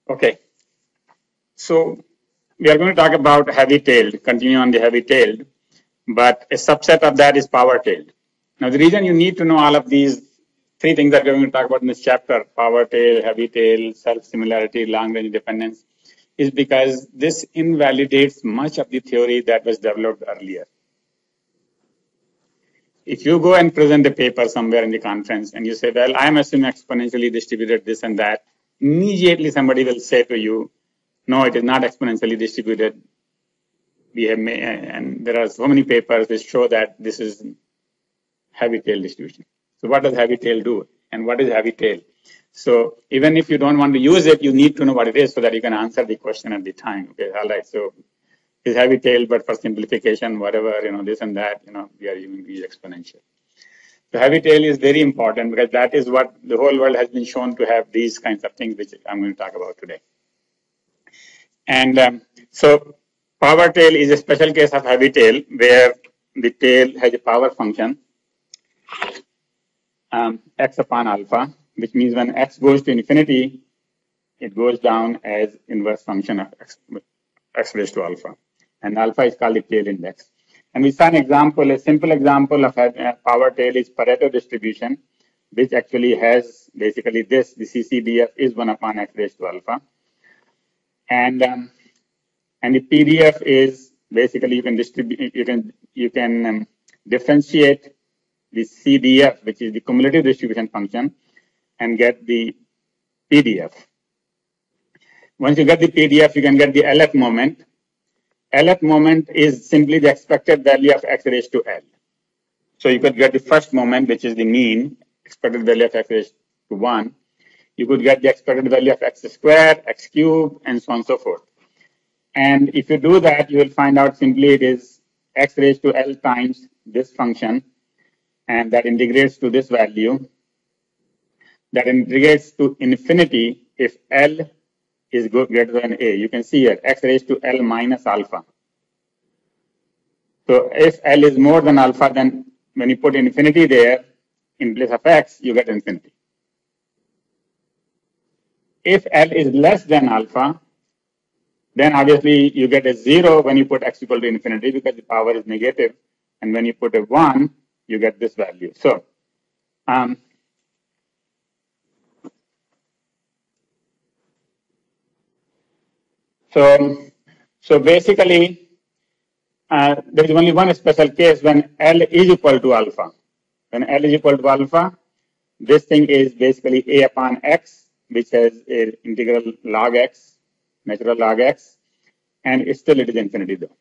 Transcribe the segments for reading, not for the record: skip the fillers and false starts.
Okay, so we are going to talk about heavy-tailed, continue on the heavy-tailed, but a subset of that is power-tailed. Now, the reason you need to know all of these three things that we're going to talk about in this chapter, power-tail, heavy-tail, self-similarity, long-range dependence, is because this invalidates much of the theory that was developed earlier. If you go and present a paper somewhere in the conference and you say, well, I'm assuming exponentially distributed this and that, immediately somebody will say to you, no, it is not exponentially distributed. We have and there are so many papers that show that this is heavy tail distribution. So what does heavy tail do? And what is heavy tail? So even if you don't want to use it, you need to know what it is so that you can answer the question at the time. Okay, all right. So it's heavy tail, but for simplification, whatever, this and that, we are using these exponential. So heavy tail is very important because that is what the whole world has been shown to have these kinds of things, which I'm going to talk about today. And so power tail is a special case of heavy tail where the tail has a power function x upon alpha, which means when x goes to infinity, it goes down as inverse function of x raised to alpha. And alpha is called the tail index. And we saw an example, a simple example of a power tail is Pareto distribution, which actually has basically this, the CCDF is 1 upon x raised to alpha. And the PDF is basically you can distribute, you can differentiate the CDF, which is the cumulative distribution function, and get the PDF. Once you get the PDF, you can get the LF moment. LF moment is simply the expected value of x raised to L. So you could get the first moment, which is the mean, expected value of x raised to 1. You could get the expected value of x squared, x cubed, and so on and so forth. And if you do that, you will find out simply it is x raised to L times this function, and that integrates to this value. That integrates to infinity if L is greater than A. You can see here, x raised to L minus alpha. So if L is more than alpha, then when you put infinity there, in place of x, you get infinity. If L is less than alpha, then obviously you get a 0 when you put x equal to infinity because the power is negative. And when you put a 1, you get this value. So basically, there is only one special case when L is equal to alpha. When L is equal to alpha, this thing is basically A upon x, which has an integral log x, natural log x, and still it is infinity though.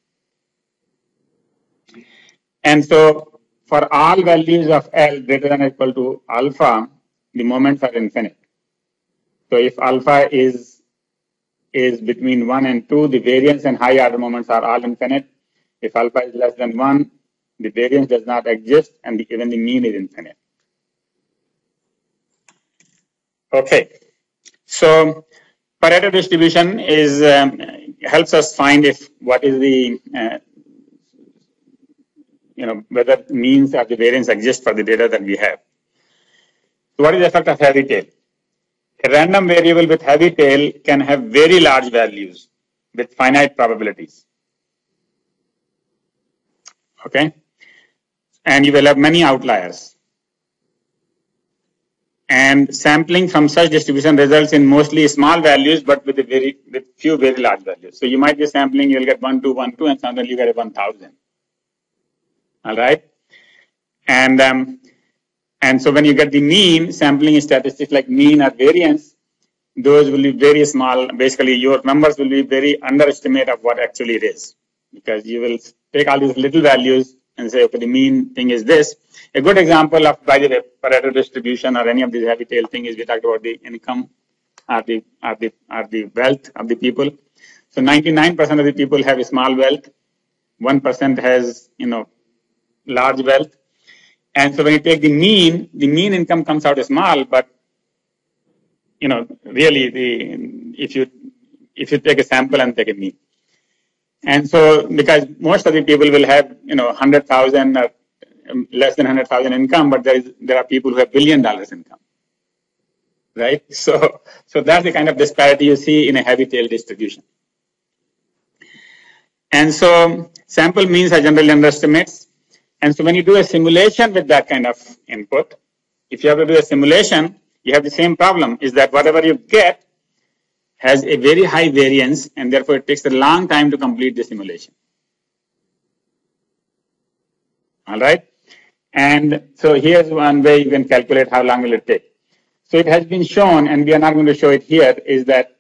And so for all values of L greater than or equal to alpha, the moments are infinite. So if alpha is between 1 and 2, the variance and high order moments are all infinite. If alpha is less than 1, the variance does not exist, and even the mean is infinite. Okay, so Pareto distribution is helps us find if what is the whether means or the variance exist for the data that we have. So what is the effect of heavy tail? A random variable with heavy tail can have very large values with finite probabilities. Okay, and you will have many outliers. And sampling from such distribution results in mostly small values, but with few very large values. So you might be sampling, you'll get 1, 2, 1, 2, and suddenly you get a 1,000. All right, and so when you get the mean, sampling statistics like mean or variance, those will be very small. Basically, your numbers will be very underestimate of what actually it is, because you will take all these little values and say, okay, the mean thing is this. A good example of, by the way, Pareto distribution or any of these heavy tail thing is we talked about the income or the wealth of the people. So 99% of the people have a small wealth. 1% has, large wealth. And so when you take the mean income comes out small, but really if you take a sample and take a mean. And so because most of the people will have 100,000 or less than 100,000 income, but there are people who have $1 billion income. right? So that's the kind of disparity you see in a heavy tail distribution. And so sample means are generally underestimates. And so when you do a simulation with that kind of input, if you have to do a simulation, you have the same problem, is that whatever you get has a very high variance, and therefore it takes a long time to complete the simulation. All right. And so here's one way you can calculate how long will it take. So it has been shown, and we are not going to show it here, is that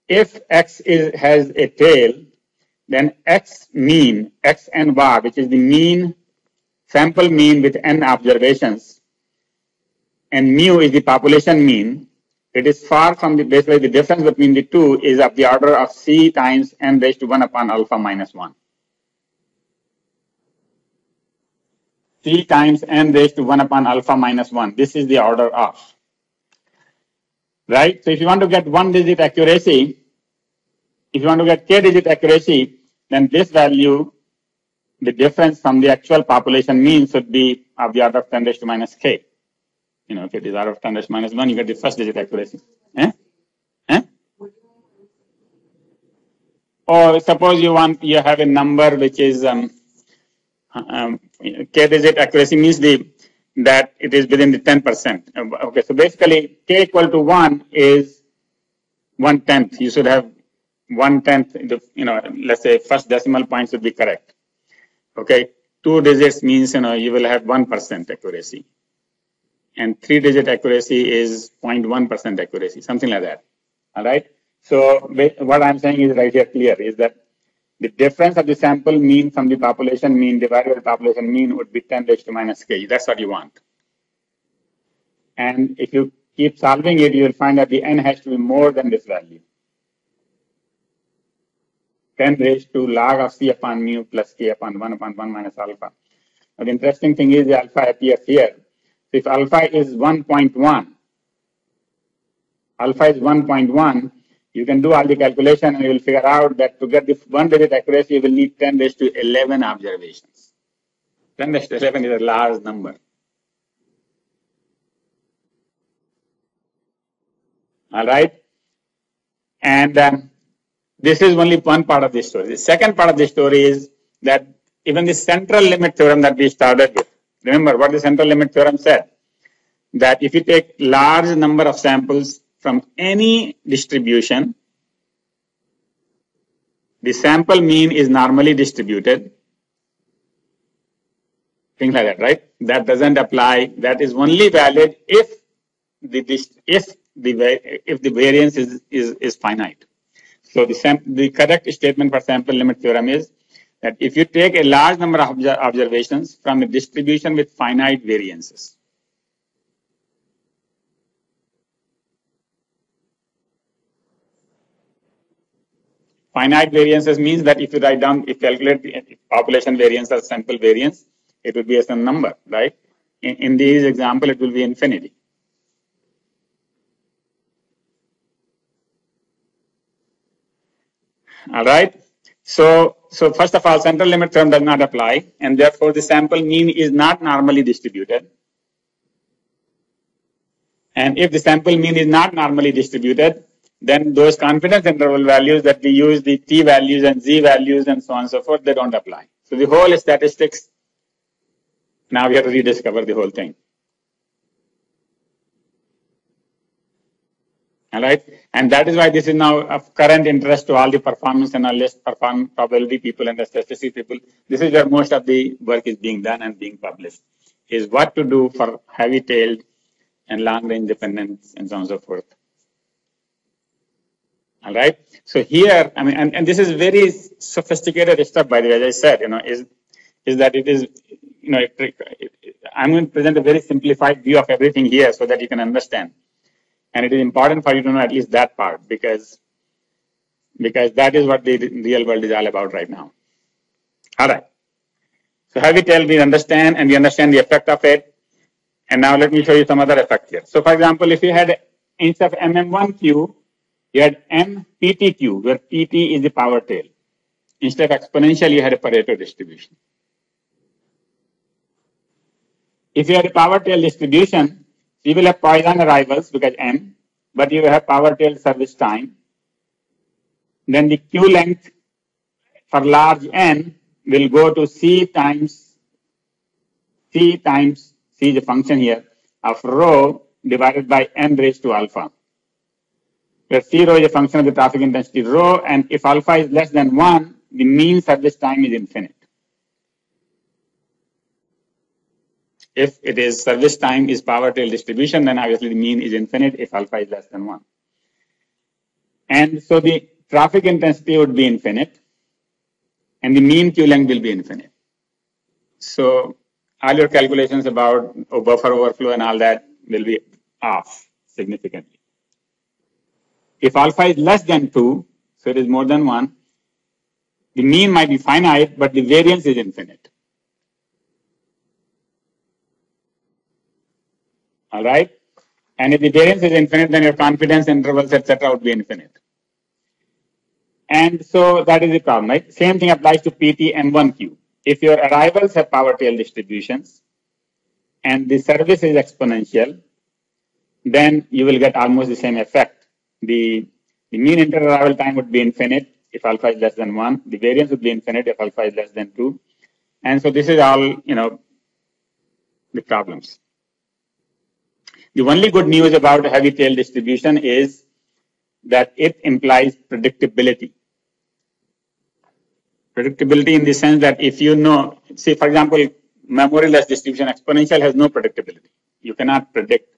if X has a tail, then X mean, X n bar, which is the mean, sample mean with n observations, and mu is the population mean, it is far from the, basically the difference between the two is of the order of C times n raised to 1 upon alpha minus 1. C times n raised to 1 upon alpha minus 1. This is the order of. Right? So if you want to get 1 digit accuracy, if you want to get k digit accuracy, then this value, the difference from the actual population mean should be of the order of 10 raised to minus k. You know, if it is order of 10 raised to minus 1, you get the first digit accuracy. Eh? Eh? Or suppose you have a number which is k digit accuracy means that it is within the 10%. Okay, so basically k equal to 1 is 1/10. You should have 1/10. You know, let's say first decimal point should be correct. Okay, 2 digits means you will have 1% accuracy, and 3 digit accuracy is 0.1% accuracy, something like that. All right. So what I'm saying is right here clear is that the difference of the sample mean from the population mean divided by the population mean would be 10 raised to minus k. That's what you want. And if you keep solving it, you will find that the n has to be more than this value. 10 raised to log of c upon mu plus k upon 1 minus alpha. Now, the interesting thing is the alpha appears here. So if alpha is 1.1, you can do all the calculation and you will figure out that to get this 1 digit accuracy, you will need 10 raised to 11 observations. 10 raised to 11 is a large number. All right. And this is only one part of the story. The second part of the story is that even the central limit theorem that we started with, remember what the central limit theorem said? That if you take large number of samples from any distribution, the sample mean is normally distributed. Things like that, right? That doesn't apply. That is only valid if the variance is finite. So the correct statement for sample limit theorem is that if you take a large number of observations from a distribution with finite variances, finite variances means that if you write down, if you calculate the population variance or sample variance, it will be a certain number, right? In this example, it will be infinity. All right. So first of all, central limit theorem does not apply, and therefore the sample mean is not normally distributed. And if the sample mean is not normally distributed, then those confidence interval values that we use, the t values and z values and so on and so forth, they don't apply. So the whole statistics, now we have to rediscover the whole thing. All right. And that is why this is now of current interest to all the performance analysts, performance probability people and the statistics people. This is where most of the work is being done and being published, is what to do for heavy-tailed and long-range dependence and so on and so forth. All right. So here, I mean, and this is very sophisticated stuff, by the way, as I said, is that it is, I'm going to present a very simplified view of everything here so that you can understand. And it is important for you to know at least that part because that is what the real world is all about right now. All right. So heavy-tailed we understand, and we understand the effect of it. And now let me show you some other effect here. So for example, if you had instead of MM1Q, you had MPTQ, where PT is the power tail. Instead of exponential, you had a Pareto distribution. If you had a power tail distribution, you will have Poisson arrivals because n, but you have power tail service time. Then the queue length for large n will go to C is a function here of rho divided by n raised to alpha, where C rho is a function of the traffic intensity rho, and if alpha is less than 1, the mean service time is infinite. If it is service time is power tail distribution, then obviously the mean is infinite if alpha is less than 1. And so the traffic intensity would be infinite, and the mean queue length will be infinite. So all your calculations about buffer overflow and all that will be off significantly. If alpha is less than 2, so it is more than 1, the mean might be finite, but the variance is infinite. All right? And if the variance is infinite, then your confidence intervals, etc., would be infinite. And so that is the problem, right? Same thing applies to PT and 1Q. If your arrivals have power tail distributions and the service is exponential, then you will get almost the same effect. The mean inter-arrival time would be infinite if alpha is less than 1. The variance would be infinite if alpha is less than 2. And so this is all, the problems. The only good news about heavy tail distribution is that it implies predictability. Predictability in the sense that if you know, say for example, memoryless distribution exponential has no predictability. You cannot predict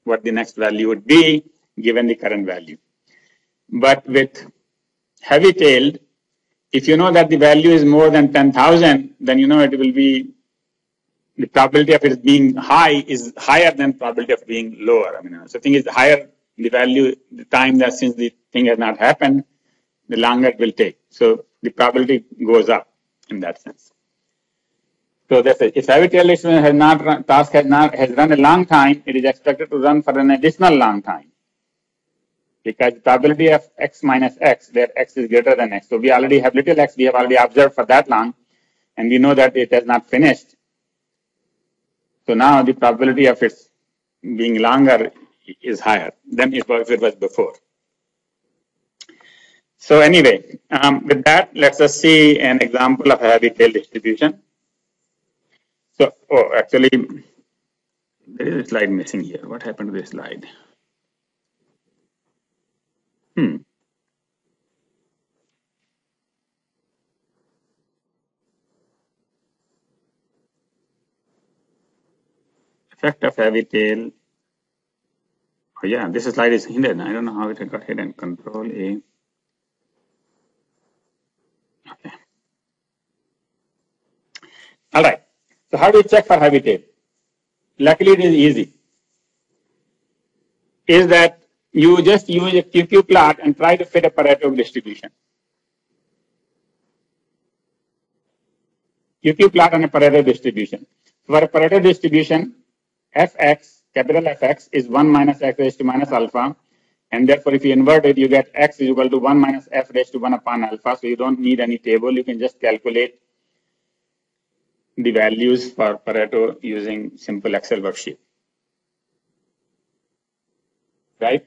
what the next value would be given the current value. But with heavy tailed, if you know that the value is more than 10,000, then you know it will be, the probability of it being high is higher than probability of being lower. So the thing is higher the value, the time that since the thing has not happened, the longer it will take. So the probability goes up in that sense. So that's it. If heavy tail distribution has run a long time, it is expected to run for an additional long time. Because the probability of x minus x, where x is greater than x. So we already have little x, we have already observed for that long, and we know that it has not finished. So now the probability of its being longer is higher than it was before. So anyway, with that, let's just see an example of a heavy tail distribution. So, actually, there is a slide missing here. What happened to this slide? Effect of heavy tail. Oh yeah, this slide is hidden. I don't know how it got hidden. Control A. Okay. All right. So how do you check for heavy tail? Luckily, it is easy. Is that you just use a QQ plot and try to fit a Pareto distribution. QQ plot on a Pareto distribution. For a Pareto distribution, Fx, capital Fx, is 1 minus x raised to minus alpha. And therefore, if you invert it, you get x is equal to 1 minus f raised to 1 upon alpha. So you don't need any table. You can just calculate the values for Pareto using simple Excel worksheet. Right?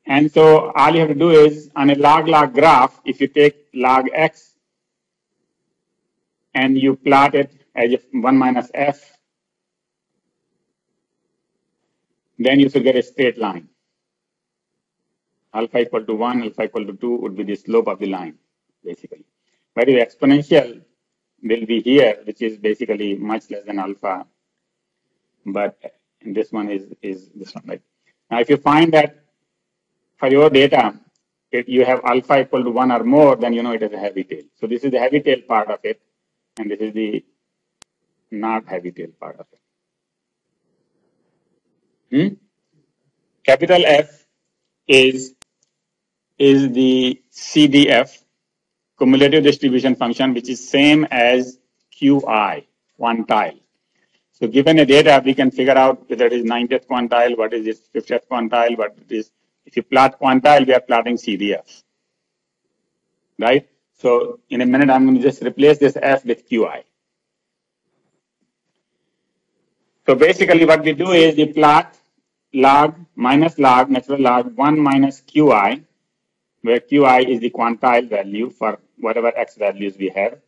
And so all you have to do is on a log-log graph, if you take log x and you plot it as 1 minus f, then you should get a straight line. Alpha equal to 1, alpha equal to 2 would be the slope of the line, basically. But the exponential will be here, which is basically much less than alpha. But this one is this one, right? Now, if you find that for your data, if you have alpha equal to 1 or more, then you know it is a heavy tail. So this is the heavy tail part of it, and this is the not heavy tail part of it. Capital F is the CDF, cumulative distribution function, which is same as QI, quantile. So given a data, we can figure out whether it is 90th quantile, what is its 50th quantile, what it is. If you plot quantile, we are plotting CDF, right? So in a minute, I'm going to just replace this F with QI. So basically what we do is we plot log minus log, natural log 1 minus qi, where qi is the quantile value for whatever x values we have.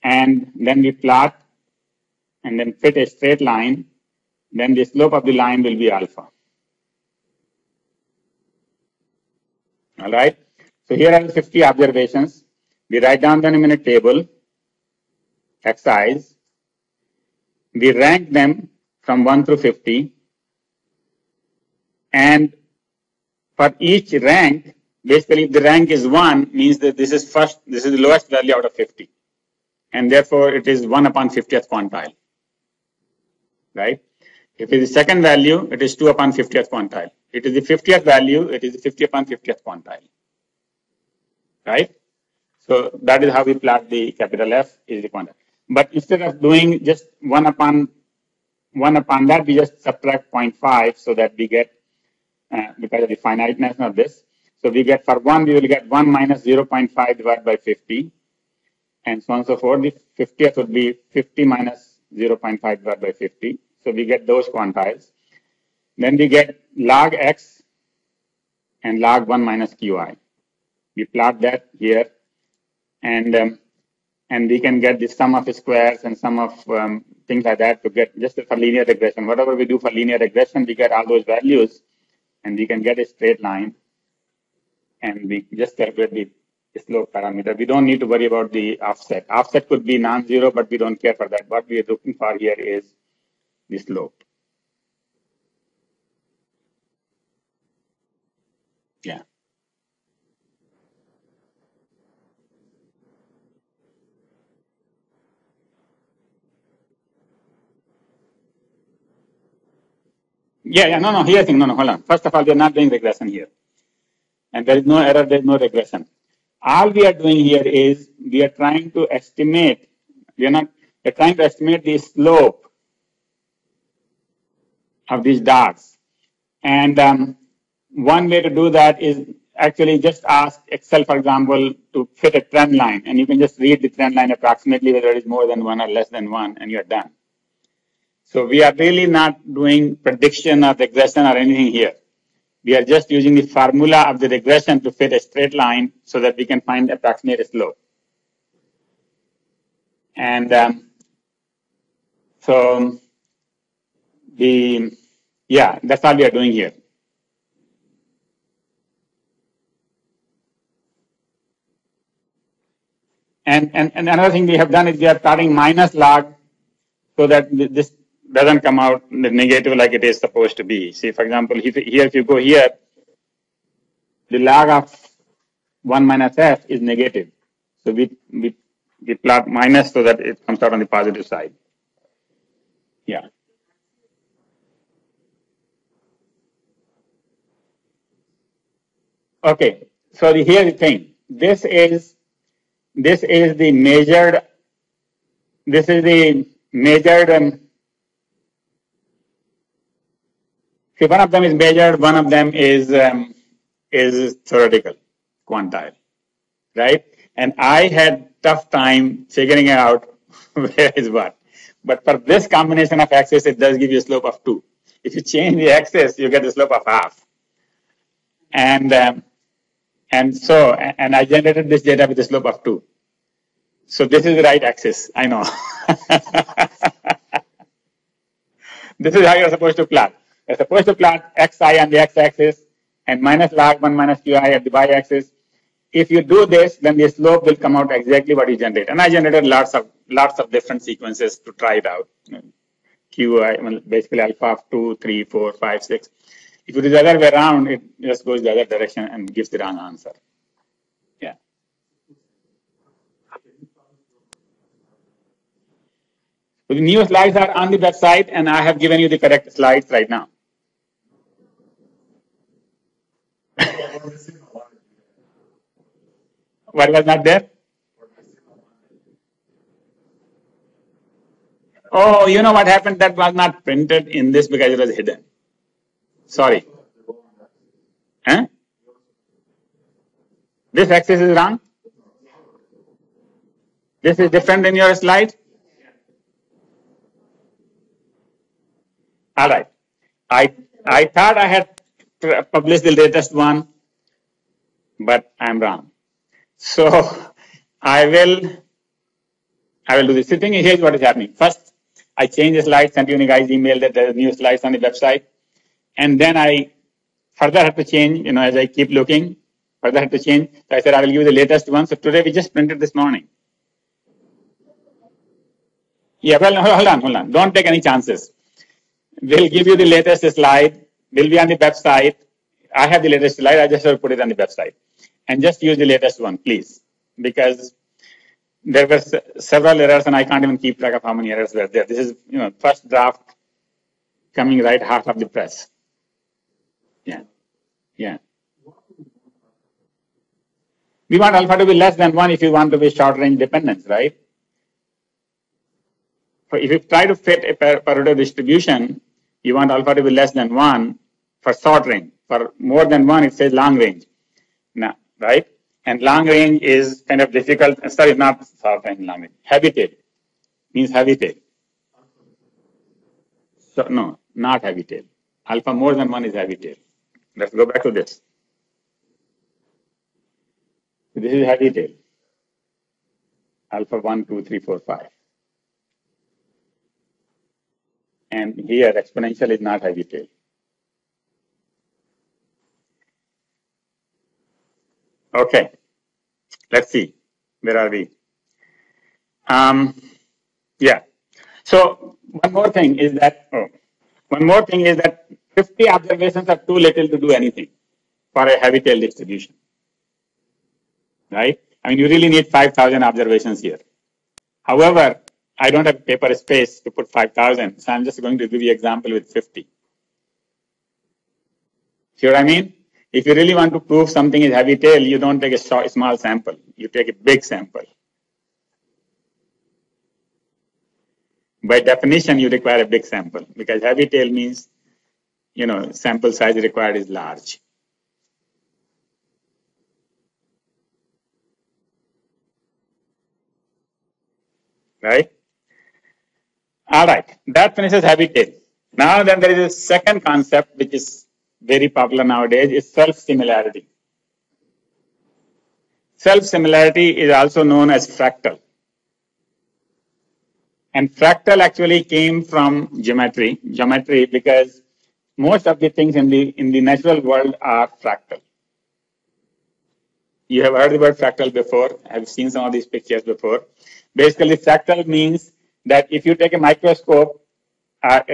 And then we plot and then fit a straight line. Then the slope of the line will be alpha. All right. So here are the 50 observations. We write down them in a table, xi's. We rank them from 1 through 50. And for each rank, basically if the rank is 1, means that this is the lowest value out of 50. And therefore it is 1 upon 50th quantile. Right? If it is the second value, it is 2 upon 50th quantile. It is the 50th value, it is the 50 upon 50th quantile. Right? So that is how we plot the capital F is the quantile. But instead of doing just 1 upon that, we just subtract 0.5 so that we get, because of the finiteness of this. So we get for 1, we will get 1 minus 0.5 divided by 50. And so on and so forth. The 50th would be 50 minus 0.5 divided by 50. So we get those quantiles. Then we get log x and log 1 minus qi. We plot that here. And we can get the sum of squares and sum of things like that to get just for linear regression. Whatever we do for linear regression, we get all those values and we can get a straight line and we just calculate the slope parameter. We don't need to worry about the offset. Offset could be non-zero, but we don't care for that. What we are looking for here is the slope. Yeah. No, here thing, no, hold on. First of all, we are not doing regression here. And there is no error, there is no regression. All we are doing here is we are trying to estimate, we're trying to estimate the slope of these dots. And one way to do that is actually just ask Excel, for example, to fit a trend line. And you can just read the trend line approximately whether it is more than 1 or less than 1, and you're done. So we are really not doing prediction or regression or anything here. We are just using the formula of the regression to fit a straight line so that we can find approximate slope. And so that's all we are doing here. And another thing we have done is we are starting minus log so that this doesn't come out negative like it is supposed to be. See, for example, if you go here, the log of 1 minus f is negative. So we plot minus so that it comes out on the positive side. Yeah. Okay. So here's the thing. This is the measured. This is the measured. See, one of them is measured. One of them is theoretical, quantile, right? And I had tough time figuring out where is what. But for this combination of axes, it does give you a slope of 2. If you change the axis, you get a slope of half. And I generated this data with a slope of 2. So this is the right axis. I know. This is how you're supposed to plot. You're supposed to plot xi on the x-axis and minus log 1 minus qi at the y-axis. If you do this, then the slope will come out exactly what you generate. And I generated lots of different sequences to try it out. Qi, basically alpha of 2, 3, 4, 5, 6. If it is the other way around, it just goes the other direction and gives the wrong answer. Yeah. So the new slides are on the website, and I have given you the correct slides right now. What was not there? Oh, you know what happened? That was not printed in this because it was hidden. Sorry. Huh? This axis is wrong? This is different in your slide? All right. I thought I had published the latest one, but I'm wrong. So I will do this. The thing is, here's what is happening. First, I changed the slides, sent you guys email that there are new slides on the website. And then I further had to change, as I keep looking, further had to change. So I said, I will give you the latest one. So today we just printed this morning. Yeah, well, hold on. Don't take any chances. We'll give you the latest slide. Will be on the website. I have the latest slide. I just have to put it on the website. And just use the latest one, please. Because there were several errors and I can't even keep track of how many errors were there. This is, first draft coming right hot off the press. Yeah. We want alpha to be less than 1 if you want to be short range dependence, right? So if you try to fit a Pareto distribution, you want alpha to be less than 1 for short range. For more than 1, it says long range. Now, right? And long range is kind of difficult. Sorry, not short range, long range. Heavy tail means heavy tail. So, no, not heavy tail. Alpha more than 1 is heavy tail. Let's go back to this. This is heavy tail. Alpha 1, 2, 3, 4, 5. And here exponential is not heavy tail. Okay. Let's see. Where are we? Yeah. So one more thing is that 50 observations are too little to do anything for a heavy tail distribution. Right? I mean, you really need 5,000 observations here. However, I don't have paper space to put 5,000, so I'm just going to give you an example with 50. See what I mean? If you really want to prove something is heavy tail, you don't take a small sample. You take a big sample. By definition, you require a big sample because heavy tail means, sample size required is large. Right? All right. That finishes heavy tail. Now then there is a second concept which is very popular nowadays is self-similarity. Self-similarity is also known as fractal. And fractal actually came from geometry because most of the things in the natural world are fractal. You have heard the word fractal before. I have seen some of these pictures before. Basically, fractal means that if you take a microscope,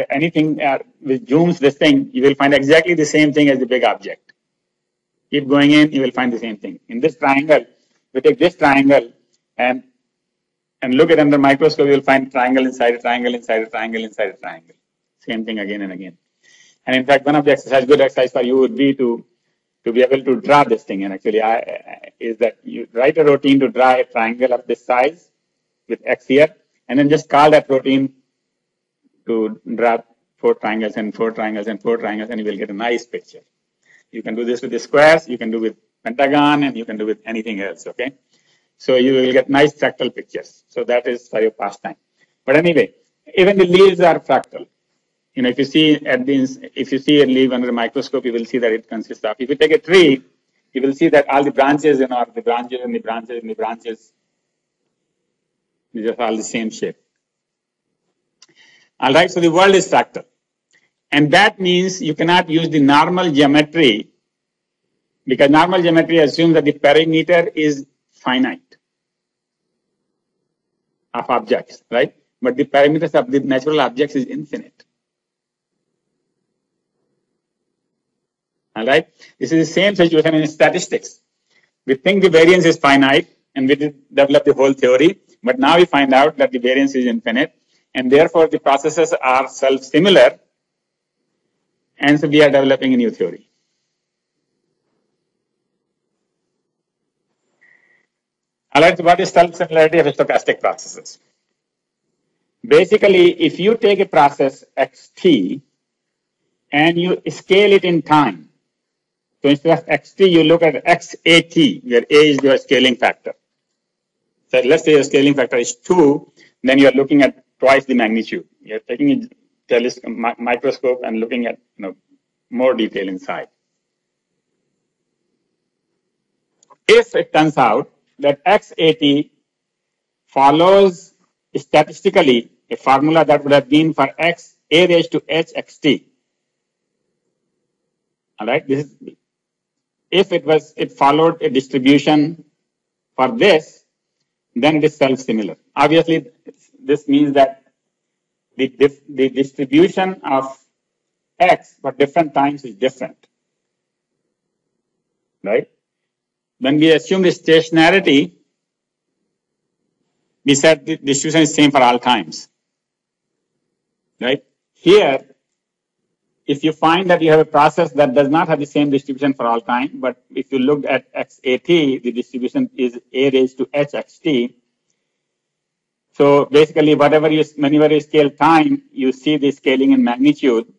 anything with zooms this thing, you will find exactly the same thing as the big object. Keep going in, you will find the same thing. In this triangle, we take this triangle and look at under microscope, you will find triangle inside a triangle inside a triangle inside a triangle. Same thing again and again. And in fact, one of the good exercise for you would be to be able to draw this thing. And actually, is that you write a routine to draw a triangle of this size with X here, and then just call that routine to draw 4 triangles and 4 triangles and 4 triangles, and you will get a nice picture. You can do this with the squares, you can do with pentagon, and you can do with anything else, okay? So you will get nice fractal pictures. So that is for your pastime. But anyway, even the leaves are fractal. If you see a leaf under a microscope, you will see that it consists of. If you take a tree, you will see that all the branches, the branches and the branches and the branches, these are all the same shape. All right, so the world is fractal. And that means you cannot use the normal geometry because normal geometry assumes that the perimeter is finite of objects, right? But the perimeters of the natural objects is infinite. All right. This is the same situation in statistics. We think the variance is finite and we develop the whole theory, but now we find out that the variance is infinite and therefore the processes are self-similar, and so we are developing a new theory. All right, so what is self-similarity of stochastic processes? Basically, if you take a process xt and you scale it in time, so instead of xt, you look at xat, where a is your scaling factor. So let's say your scaling factor is 2, then you are looking at twice the magnitude. You are taking microscope and looking at more detail inside. If it turns out that XAT follows statistically a formula that would have been for X a raised to H XT. All right, this is if it followed a distribution for this, then it is self-similar. Obviously, this means that the distribution of X for different times is different, right? When we assume the stationarity, we said the distribution is same for all times, right? Here, if you find that you have a process that does not have the same distribution for all time, but if you look at XAT, the distribution is A raised to H XT. So basically, whenever you scale time, you see the scaling in magnitude.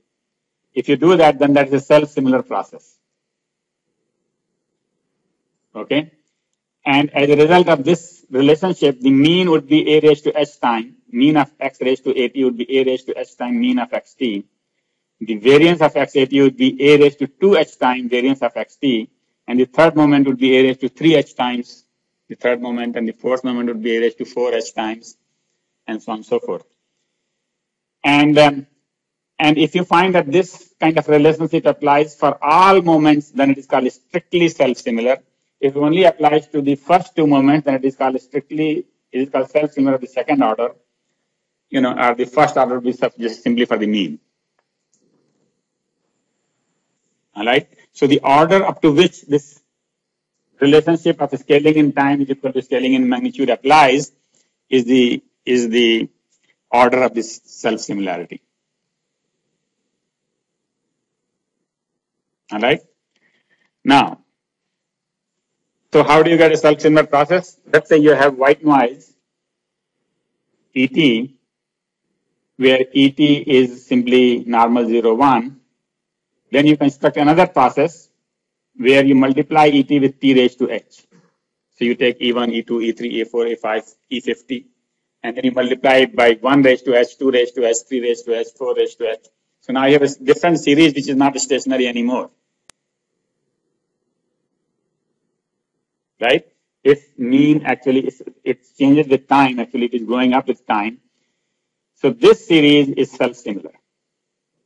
If you do that, then that is a self-similar process. Okay? And as a result of this relationship, the mean would be A raised to H time. Mean of X raised to AT would be A raised to H time mean of XT. The variance of XAT would be A raised to 2H times variance of XT. And the third moment would be A raised to 3H times the third moment. And the fourth moment would be A raised to 4H times, and so on and so forth. And if you find that this kind of relationship applies for all moments, then it is called strictly self-similar. If it only applies to the first two moments, then it is called self-similar of the second order, or the first order would be just simply for the mean. All right. So the order up to which this relationship of scaling in time is equal to scaling in magnitude applies is the order of this self-similarity. All right. Now, so how do you get a self-similar process? Let's say you have white noise, ET, where ET is simply normal 0, 1. Then you construct another process where you multiply ET with T raised to H. So you take E1, E2, E3, E4, E5, E50, and then you multiply it by 1 raised to H, 2 raised to H, 3 raised to H, 4 raised to H. So now you have a different series which is not stationary anymore. Right? If mean actually, it changes with time, actually it is going up with time. So this series is self-similar.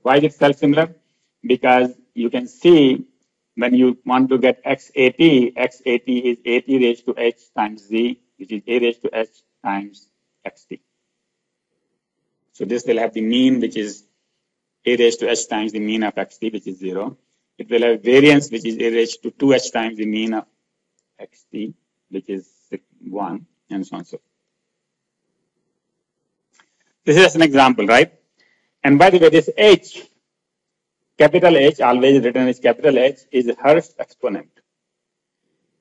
Why is it self-similar? Because you can see when you want to get XAT is AT raised to H times Z, which is A raised to H times XT. So this will have the mean, which is A raised to H times the mean of XT, which is 0. It will have variance, which is A raised to 2H times the mean of XT, which is 1, and so on and so forth. This is an example, right? And by the way, this H, capital H, always written as capital H, is Hurst exponent.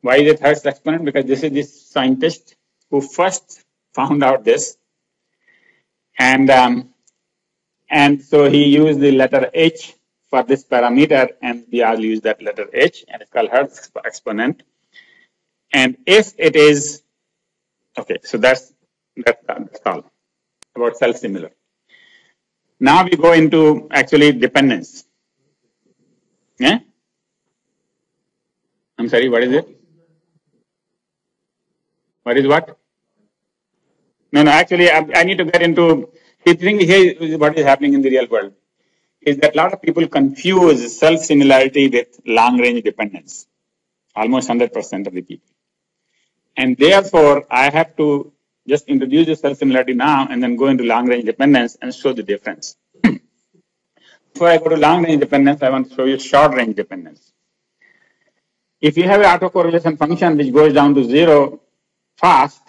Why is it Hurst exponent? Because this is this scientist who first found out this. And so he used the letter H for this parameter, and we all use that letter H, and it's called Hurst exponent. And if it is, okay, so that's all about self-similar. Now we go into actually dependence. Yeah? I'm sorry, what is it? What is what? No, actually, I need to get into, the thing here, what is happening in the real world is that a lot of people confuse self-similarity with long-range dependence. Almost 100% of the people. And therefore, I have to just introduce the self-similarity now and then go into long-range dependence and show the difference. Before I go to long-range dependence, I want to show you short-range dependence. If you have an autocorrelation function which goes down to 0 fast,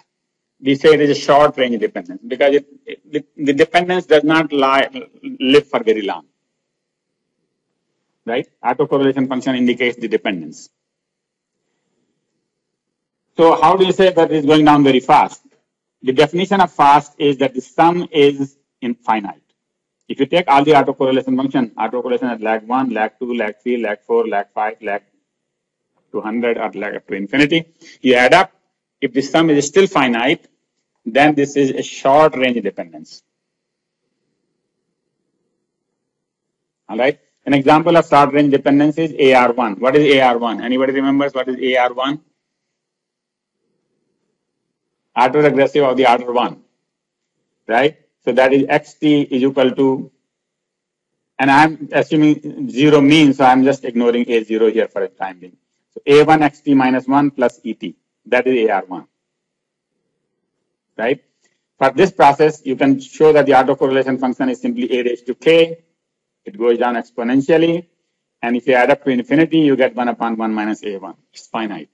we say it is a short-range dependence because the dependence does not live for very long. Right? Autocorrelation function indicates the dependence. So how do you say that it's going down very fast? The definition of fast is that the sum is infinite. If you take all the autocorrelation function, autocorrelation at lag 1, lag 2, lag 3, lag 4, lag 5, lag 200, or lag up to infinity, you add up. If the sum is still finite, then this is a short range dependence. All right. An example of short range dependence is AR1. What is AR1? Anybody remembers what is AR1? Autoregressive of the order 1. Right? So that is XT is equal to, and I'm assuming 0 means, so I'm just ignoring A0 here for the time being. So A1 XT minus 1 plus ET. That is AR1. Right? For this process, you can show that the autocorrelation function is simply A raised to K. It goes down exponentially. And if you add up to infinity, you get 1 upon 1 minus A1. It's finite.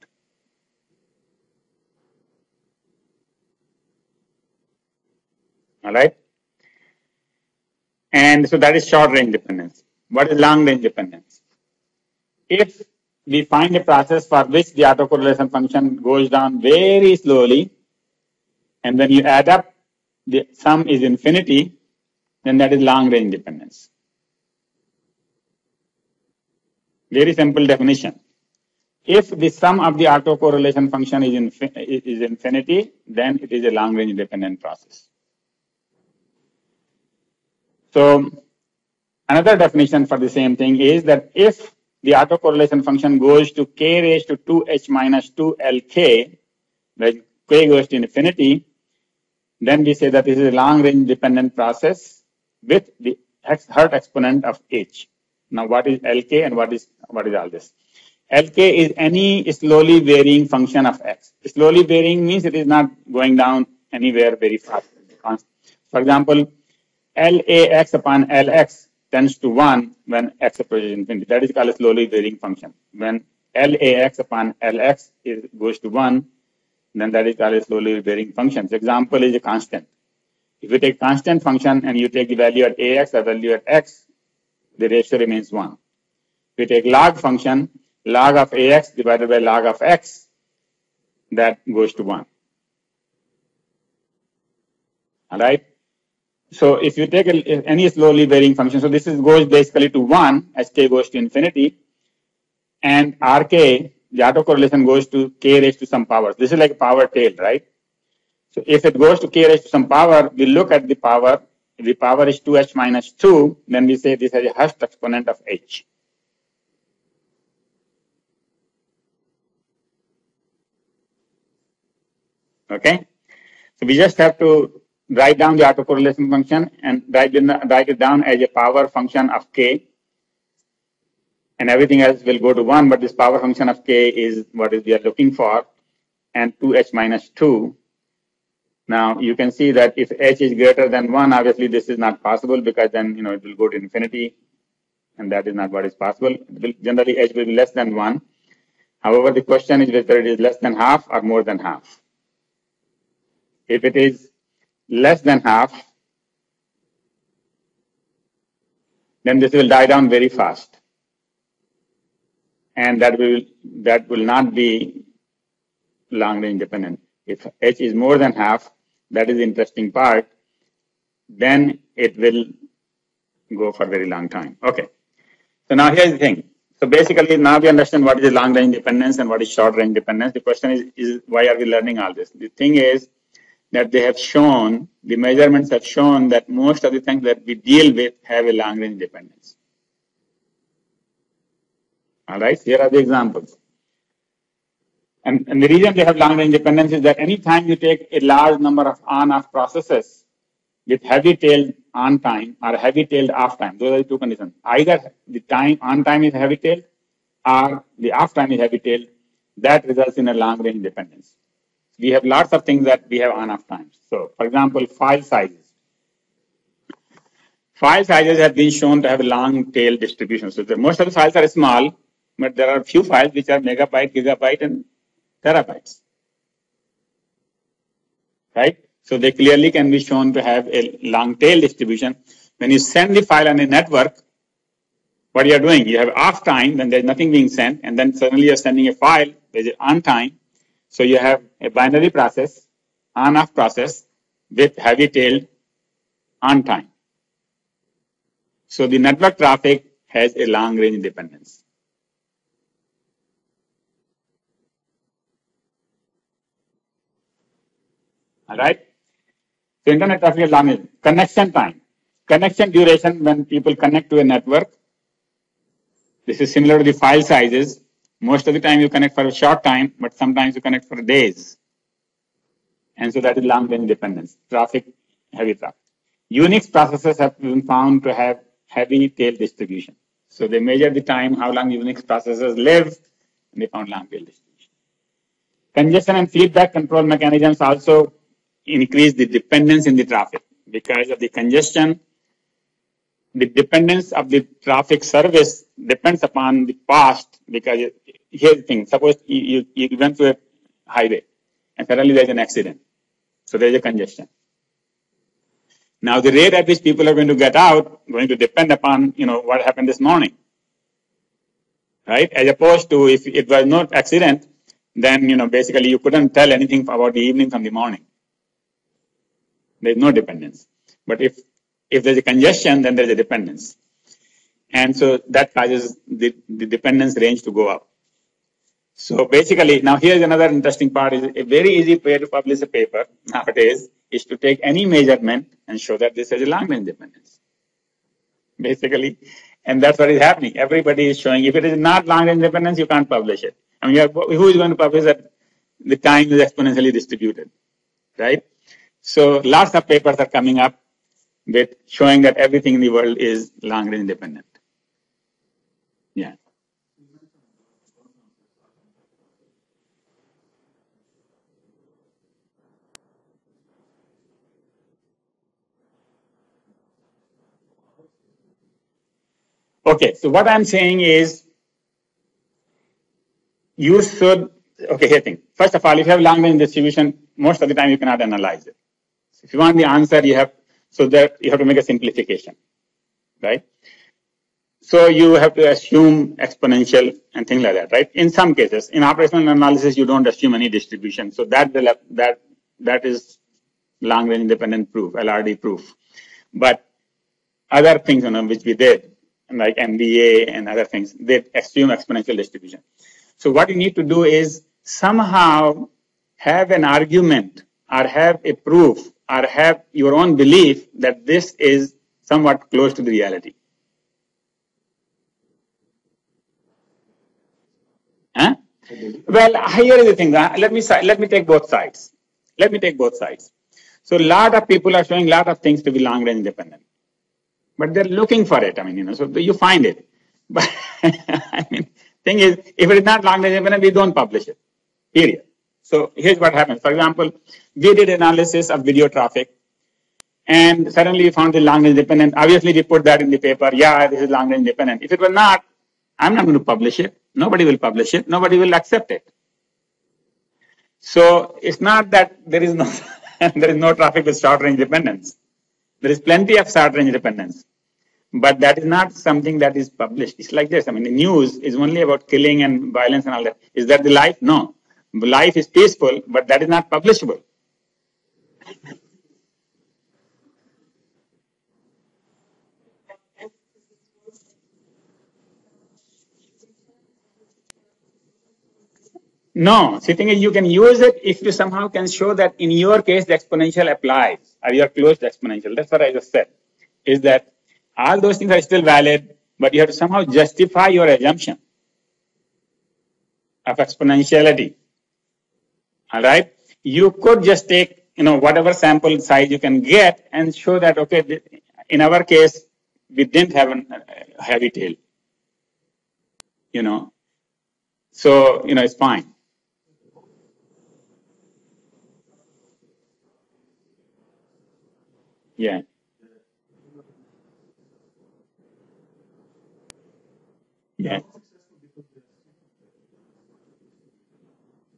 All right. And so that is short range dependence. What is long range dependence? If we find a process for which the autocorrelation function goes down very slowly, and when you add up, the sum is infinity, then that is long range dependence. Very simple definition. If the sum of the autocorrelation function is infinity, then it is a long range dependent process. So another definition for the same thing is that if the autocorrelation function goes to k raised to 2h minus 2lk, when k goes to infinity, then we say that this is a long range dependent process with the Hurst exponent of h. Now, what is lk and what is all this? Lk is any slowly varying function of x. Slowly varying means it is not going down anywhere very fast. For example, Lax upon Lx tends to 1 when x approaches infinity. That is called a slowly varying function. When Lax upon Lx goes to 1, then that is called a slowly varying function. So example is a constant. If you take constant function and you take the value at Ax or value at x, the ratio remains 1. If you take log function, log of Ax divided by log of x, that goes to 1. All right. So if you take any slowly varying function, so this goes basically to 1 as k goes to infinity, and Rk, the autocorrelation goes to k raised to some power. This is like a power tail, right? So if it goes to k raised to some power, we look at the power. If the power is 2h minus 2, then we say this has a Hurst exponent of h. Okay? So we just have to write down the autocorrelation function and write it down as a power function of k, and everything else will go to 1, but this power function of k is what we are looking for, and 2h minus 2. Now you can see that if h is greater than 1, obviously this is not possible, because then it will go to infinity, and that is not what is possible. Generally h will be less than 1. However, the question is whether it is less than half or more than half. If it is less than half, then this will die down very fast, and that will not be long range dependent. If h is more than half, that is the interesting part, then it will go for a very long time. Okay. So now here's the thing. So basically now we understand what is long range dependence and what is short range dependence. The question is why are we learning all this? The thing is that they have shown, the measurements have shown that most of the things that we deal with have a long range dependence. All right, here are the examples. And the reason they have long range dependence is that anytime you take a large number of on-off processes with heavy-tailed on time or heavy-tailed off time, those are the two conditions. Either the time on time is heavy-tailed or the off time is heavy-tailed, that results in a long range dependence. We have lots of things that we have on-off times. So, for example, file sizes. File sizes have been shown to have a long tail distribution. So, most of the files are small, but there are a few files which are megabyte, gigabyte, and terabytes. Right? So, they clearly can be shown to have a long tail distribution. When you send the file on a network, what you are doing? You have off time when there is nothing being sent, and then suddenly you are sending a file which is on time. So you have a binary process, on-off process with heavy-tailed on time. So the network traffic has a long-range dependence. All right. So internet traffic is long. Connection time, connection duration when people connect to a network This is similar to the file sizes. Most of the time you connect for a short time, but sometimes you connect for days. And so that is long-range dependence, heavy traffic. Unix processors have been found to have heavy tail distribution. So they measure the time, how long Unix processors live, and they found long tail distribution. Congestion and feedback control mechanisms also increase the dependence in the traffic. Because of the congestion, the dependence of the traffic service depends upon the past. Because here's the thing, suppose you went to a highway and suddenly there's an accident. So there's a congestion. Now the rate at which people are going to get out going to depend upon, what happened this morning. Right? As opposed to if it was not accident, then, basically you couldn't tell anything about the evening from the morning. There's no dependence. But if there's a congestion, then there's a dependence. And so that causes the dependence range to go up. So basically, now here's another interesting part. Is a very easy way to publish a paper nowadays is to take any measurement and show that this is a long-range dependence. Basically, and that's what is happening. Everybody is showing. If it is not long-range dependence, you can't publish it. I mean, who is going to publish that the time is exponentially distributed, right? So lots of papers are coming up with showing that everything in the world is long-range dependent. Yeah. Okay, so what I'm saying is you should, okay, here thing. First of all, if you have long-range distribution, most of the time you cannot analyze it. So if you want the answer, you have to make a simplification, right? So you have to assume exponential and things like that, right? In some cases, in operational analysis, you don't assume any distribution. So that is long-range independent proof, LRD proof. But other things, which we did, like MBA and other things, they assume exponential distribution. So what you need to do is somehow have an argument or have a proof or have your own belief that this is somewhat close to the reality. Huh? Well, here is the thing. Let me take both sides. So a lot of people are showing a lot of things to be long-range independent. But they're looking for it. I mean, so you find it. But I mean, thing is, if it is not long-range independent, we don't publish it. Period. So here's what happens. For example, we did analysis of video traffic, and suddenly we found the long-range independent. Obviously, we put that in the paper. Yeah, this is long-range independent. If it were not, I'm not going to publish it. Nobody will publish it. Nobody will accept it. So it's not that there is no traffic with short-range dependence. There is plenty of short-range dependence, but that is not something that is published. It's like this. I mean, the news is only about killing and violence and all that. Is that the life? No. Life is peaceful, but that is not publishable. No, the thing is you can use it if you somehow can show that in your case the exponential applies or you are close to exponential. That's what I just said, is that all those things are still valid, but you have to somehow justify your assumption of exponentiality. All right? You could just take, whatever sample size you can get and show that, okay, in our case, we didn't have a heavy tail. So, it's fine. Yeah. Yeah.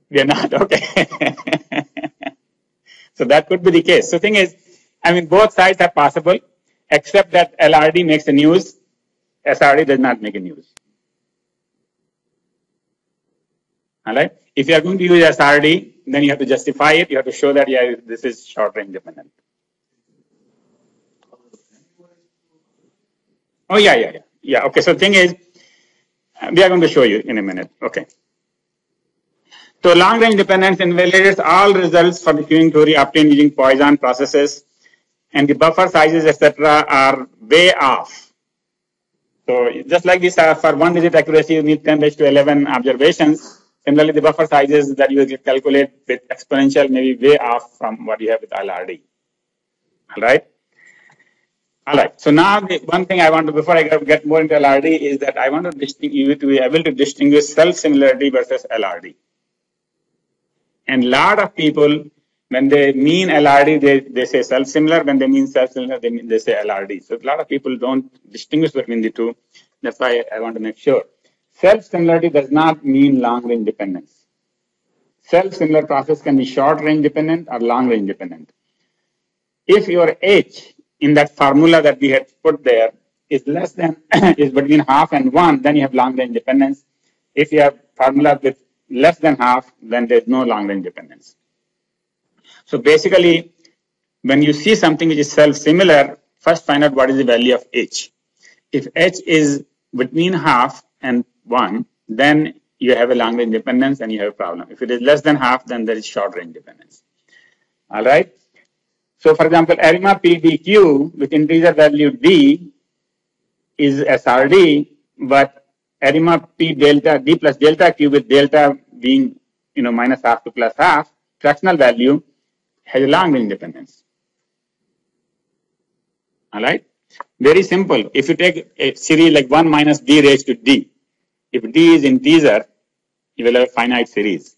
We are not, okay. So that could be the case. So the thing is, I mean, both sides are possible, except that LRD makes the news, SRD does not make a news. All right. If you are going to use SRD, then you have to justify it. You have to show that, yeah, this is short-range dependent. Oh, yeah. Okay. So the thing is, we are going to show you in a minute. Okay. So long-range dependence invalidates all results for the queuing theory obtained using Poisson processes, and the buffer sizes, etc., are way off. So just like this, for 1 digit accuracy, you need 10 raised to 11 observations. Similarly, the buffer sizes that you will calculate with exponential may be way off from what you have with LRD. All right. All right. So now the one thing I want to, before I get more into LRD, is that I want to you to be able to distinguish self-similarity versus LRD. And a lot of people, when they mean LRD, they say self-similar. When they mean self-similar, they say LRD. So a lot of people don't distinguish between the two. That's why I want to make sure. Self-similarity does not mean long-range dependence. Self-similar process can be short-range dependent or long-range dependent. If your H in that formula that we had put there is less than, is between half and 1, then you have long-range dependence. If you have formula with less than half, then there's no long-range dependence. So basically, when you see something which is self-similar, first find out what is the value of H. If H is between half and 1, then you have a long-range dependence and you have a problem. If it is less than half, then there is short-range dependence. All right. So, for example, FARIMA PDQ with integer value D is SRD, but FARIMA P delta D plus delta Q with delta being minus half to plus half, fractional value has a long-range dependence. All right. Very simple. If you take a series like 1 minus D raised to D, if D is integer, you will have a finite series.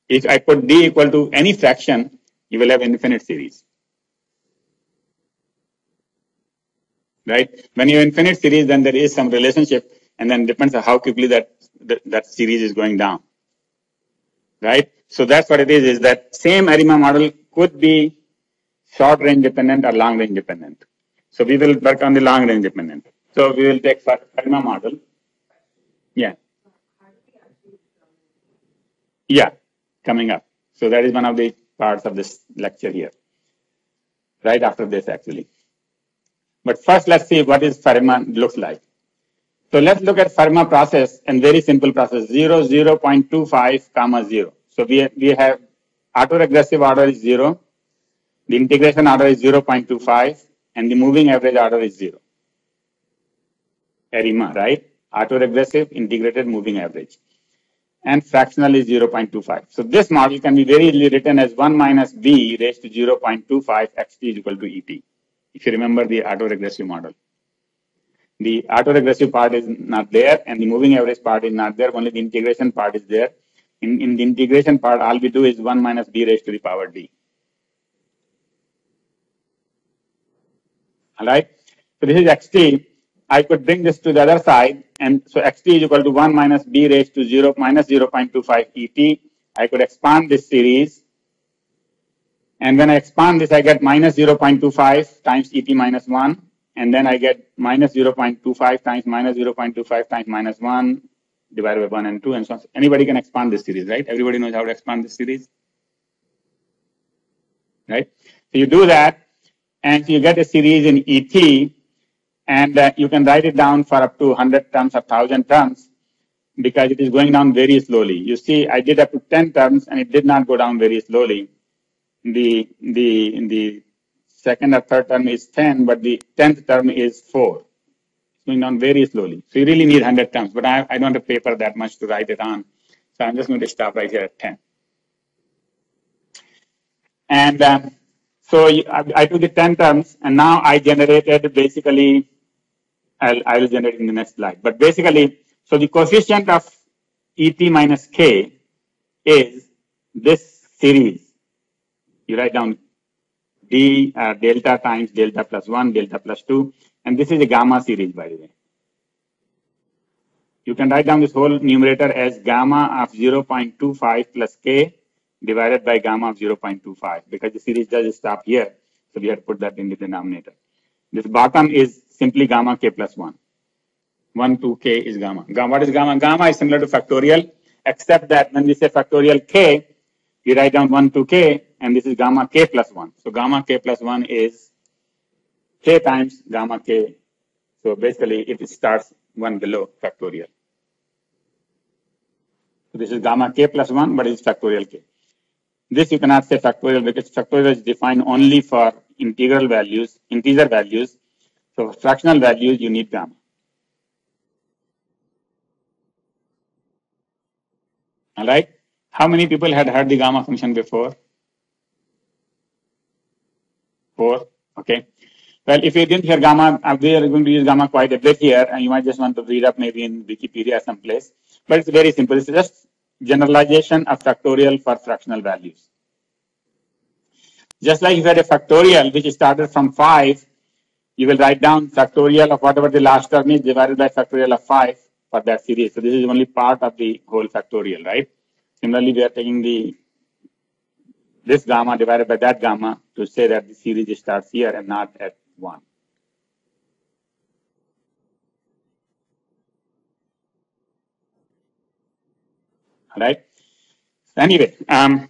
If I put D equal to any fraction, you will have infinite series. Right? When you have infinite series, then there is some relationship, and then depends on how quickly that series is going down. Right? So that's what it is that same FARIMA model could be short range dependent or long range dependent. So we will work on the long range dependent. So we will take FARIMA model. Yeah. Yeah, coming up. So that is one of the parts of this lecture here. Right after this, actually. But first, let's see what is FARIMA looks like. So let's look at FARIMA process, and very simple process, 0, 0.25, comma 0. So we have autoregressive order is 0, the integration order is 0.25, and the moving average order is 0. FARIMA, right? Autoregressive, integrated, moving average. And fractional is 0.25. So this model can be very easily written as 1 minus b raised to 0.25 xt is equal to et. If you remember the autoregressive model. The autoregressive part is not there, and the moving average part is not there, only the integration part is there. In the integration part, all we do is 1 minus b raised to the power d. All right. So this is xt. I could bring this to the other side, and so xt is equal to 1 minus b raised to 0 minus 0.25 et. I could expand this series, and when I expand this, I get minus 0.25 times et minus 1, and then I get minus 0.25 times minus 0.25 times minus 1 divided by 1 and 2, and so on. Anybody can expand this series, right? Everybody knows how to expand this series, right? So you do that, and you get a series in et. And you can write it down for up to 100 terms or 1,000 terms because it is going down very slowly. You see, I did up to 10 terms and it did not go down very slowly. The second or third term is 10, but the 10th term is 4. It's going down very slowly. So you really need 100 terms, but I don't have paper that much to write it on. So I'm just going to stop right here at 10. And so I took the 10 terms, and now I generated basically, I'll generate in the next slide. But basically, so the coefficient of et minus k is this series. You write down d delta times delta plus 1, delta plus 2, and this is a gamma series, by the way. You can write down this whole numerator as gamma of 0.25 plus k divided by gamma of 0.25 because the series does stop here. So we have to put that in the denominator. This bottom is simply gamma k plus 1. 1 to k is gamma. What is gamma? Gamma is similar to factorial, except that when we say factorial k, we write down 1 to k, and this is gamma k plus 1. So gamma k plus 1 is k times gamma k. So basically, it starts 1 below factorial. So this is gamma k plus 1, but it's factorial k. This you cannot say factorial because factorial is defined only for integer values. So So fractional values, you need gamma. All right. How many people had heard the gamma function before? 4. Okay. Well, if you didn't hear gamma, we are going to use gamma quite a bit here, and you might just want to read up maybe in Wikipedia someplace. But it's very simple. It's just generalization of factorial for fractional values. Just like if you had a factorial which started from 5, you will write down factorial of whatever the last term is divided by factorial of 5 for that series. So this is only part of the whole factorial, right? Similarly, we are taking this gamma divided by that gamma to say that the series starts here and not at 1. All right. Anyway, and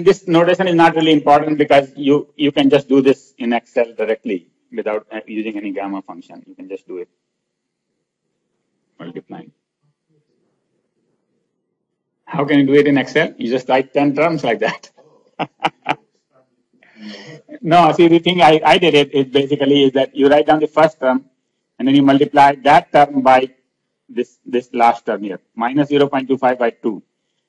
this notation is not really important because you can just do this in Excel directly without using any gamma function. You can just do it multiplying. How can you do it in Excel? You just write 10 terms like that. No, see, the thing I did it is basically is that you write down the first term and then you multiply that term by this last term here, minus 0.25 by 2.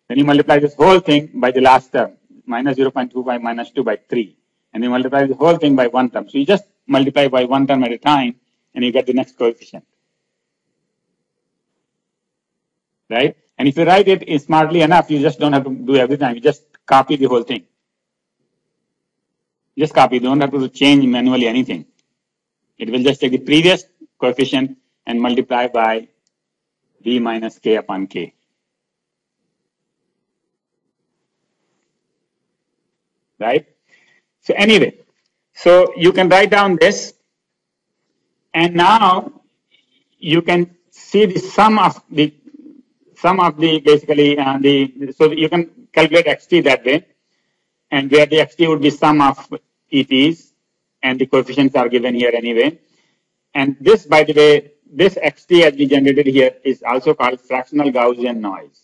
Then you multiply this whole thing by the last term, minus 0.25 minus 2 by 3. And you multiply the whole thing by one term. So you just multiply by one term at a time and you get the next coefficient. Right? And if you write it smartly enough, you just don't have to do every time. You just copy the whole thing. Just copy. You don't have to change manually anything. It will just take the previous coefficient and multiply by b minus k upon k. Right? So anyway, so you can write down this, and now you can see the sum of the basically so you can calculate xt that way, and where the xt would be sum of ETs, and the coefficients are given here anyway. And this, by the way, this xt as we generated here is also called fractional Gaussian noise.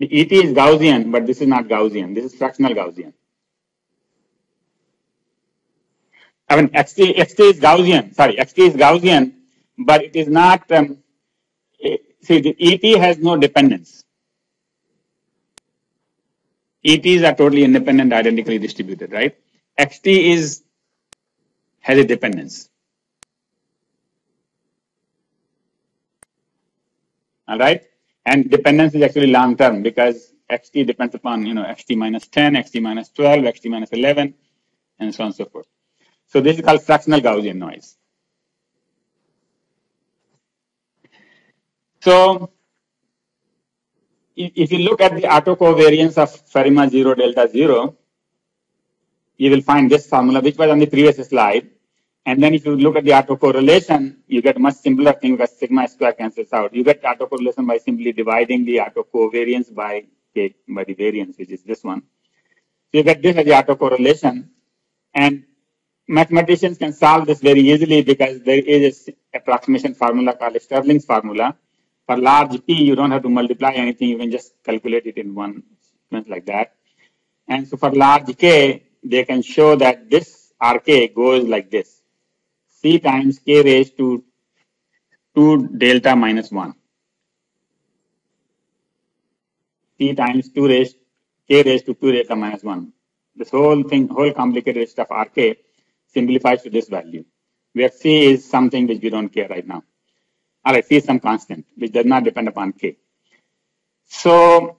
The ET is Gaussian, but this is not Gaussian. This is fractional Gaussian. I mean, xt is Gaussian. Sorry, xt is Gaussian, but it is not. See, the ET has no dependence. ETs are totally independent, identically distributed, right? xt has a dependence. All right. And dependence is actually long term because xt depends upon, xt minus 10, xt minus 12, xt minus 11, and so on and so forth. So this is called fractional Gaussian noise. So if you look at the autocovariance of FARIMA 0 delta 0, you will find this formula, which was on the previous slide. And then if you look at the autocorrelation, you get a much simpler thing because sigma square cancels out. You get autocorrelation by simply dividing the autocovariance by the variance, which is this one. So you get this as the autocorrelation. And mathematicians can solve this very easily because there is an approximation formula called Stirling's formula. For large P, you don't have to multiply anything. You can just calculate it in one sequence like that. And so for large K, they can show that this RK goes like this. C times K raised to 2 delta minus 1. C times K raised to 2 delta minus 1. This whole thing, whole complicated stuff RK simplifies to this value, where C is something which we don't care right now. All right, C is some constant, which does not depend upon K. So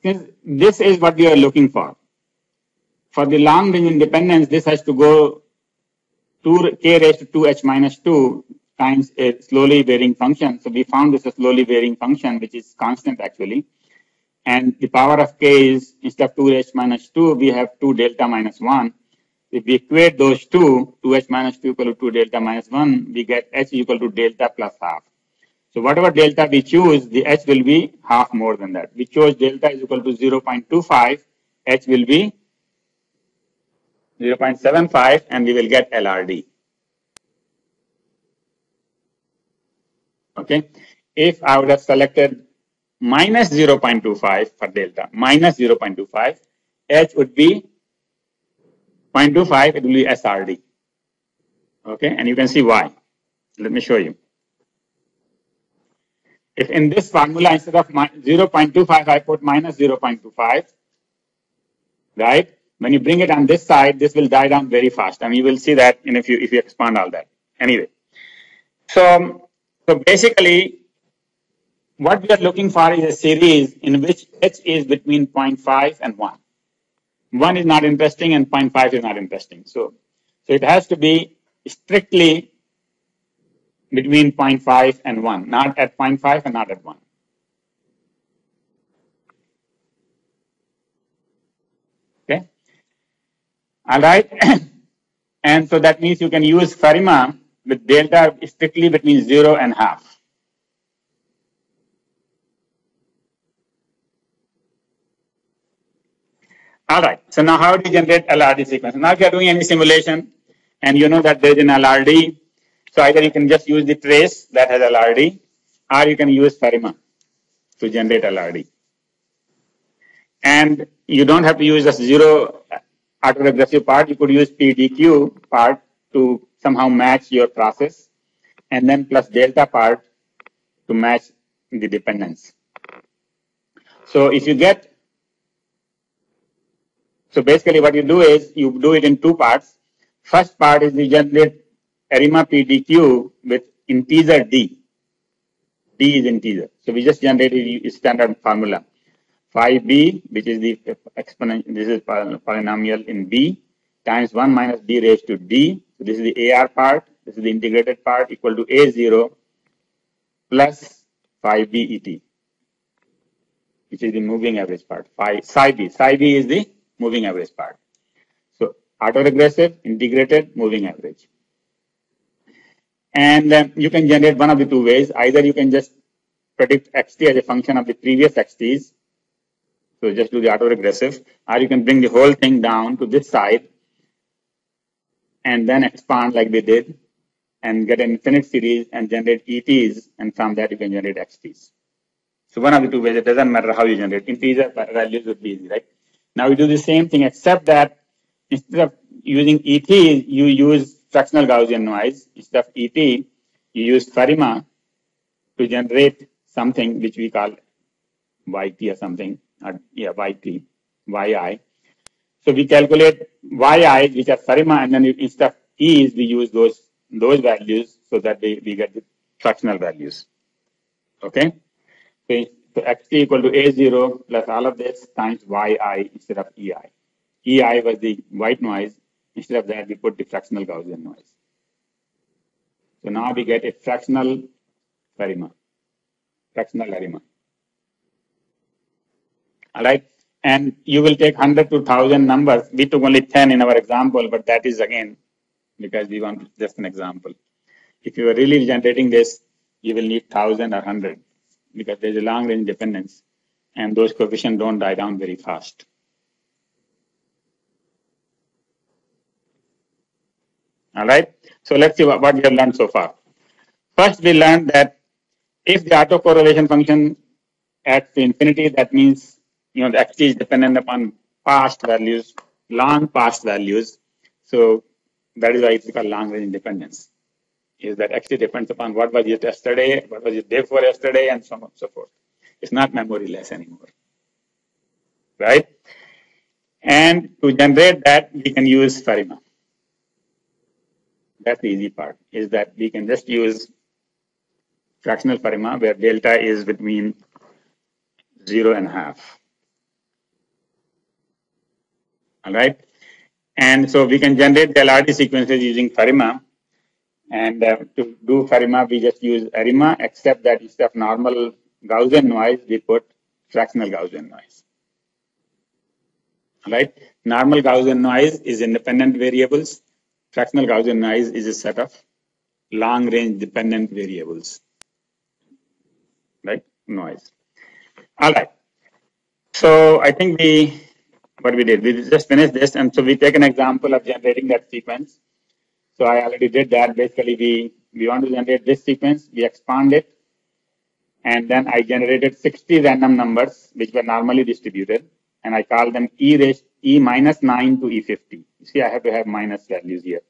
this is what we are looking for. For the long range independence, this has to go K raised to 2h minus 2 times a slowly varying function. So we found this a slowly varying function, which is constant actually. And the power of K is, instead of 2h minus 2, we have 2 delta minus 1. If we equate those two, 2h minus 2 equal to 2 delta minus 1, we get h equal to delta plus half. So whatever delta we choose, the h will be half more than that. We chose delta is equal to 0.25, h will be 0.75, and we will get LRD. Okay. If I would have selected minus 0.25 for delta, minus 0.25, h would be 0.25, it will be SRD. Okay, and you can see why. Let me show you. If in this formula, instead of 0.25, I put minus 0.25, right? When you bring it on this side, this will die down very fast. And you will see that if you expand all that. Anyway, so basically, what we are looking for is a series in which h is between 0.5 and 1. 1 is not interesting and 0.5 is not interesting. So it has to be strictly between 0.5 and 1, not at 0.5 and not at 1. Okay. All right. And so that means you can use FARIMA with delta strictly between 0 and half. All right. So now how do you generate LRD sequence? Now if you're doing any simulation and you know that there's an LRD, so either you can just use the trace that has LRD or you can use FARIMA to generate LRD. And you don't have to use a zero autoregressive part. You could use PDQ part to somehow match your process, and then plus delta part to match the dependence. So if you get, so basically what you do is you do it in two parts. First part is you generate FARIMA PDQ with integer D. D is integer. So we just generated a standard formula. Phi b, which is the exponent, this is polynomial in b, times 1 minus b raised to d. So this is the AR part, this is the integrated part, equal to A0 plus phi b et, which is the moving average part. Psi b is the moving average part. So autoregressive, integrated, moving average. And you can generate one of the two ways. Either you can just predict xt as a function of the previous xt's, so just do the autoregressive, or you can bring the whole thing down to this side and then expand like we did and get an infinite series and generate ETs, and from that you can generate XTs. So one of the two ways, it doesn't matter how you generate. Integer values would be easy, right? Now we do the same thing, except that instead of using ET, you use fractional Gaussian noise. Instead of ET, you use FARIMA to generate something which we call YT or something. YT, YI. So we calculate YI, which are FARIMA, and then instead of E's, we use those values so that we get the fractional values. Okay? So XT equal to A0 plus all of this times YI instead of EI. EI was the white noise. Instead of that, we put the fractional Gaussian noise. So now we get a fractional FARIMA. Fractional FARIMA. All right, and you will take 100 to 1,000 numbers. We took only 10 in our example, but that is again because we want just an example. If you are really generating this, you will need 1,000 or 100 because there is a long range dependence, and those coefficients don't die down very fast. All right, so let's see what we have learned so far. First, we learned that if the autocorrelation function adds to infinity, that means the xt is dependent upon past values, long past values. So that is why it's called long range dependence. Is that xt depends upon what was it yesterday, what was it day before yesterday, and so on and so forth. It's not memoryless anymore, right? And to generate that, we can use FARIMA. That's the easy part. Is that we can just use fractional FARIMA where delta is between 0 and half. All right, and so we can generate the LRD sequences using FARIMA, and to do FARIMA, we just use ARIMA, except that instead of normal Gaussian noise, we put fractional Gaussian noise. All right, normal Gaussian noise is independent variables. Fractional Gaussian noise is a set of long-range dependent variables, right? Noise. All right, so I think what we did, we just finished this, and so we take an example of generating that sequence. So I already did that. Basically, we want to generate this sequence, we expand it, and then I generated 60 random numbers which were normally distributed, and I call them E minus 9 to E50. You see, I have to have minus values here.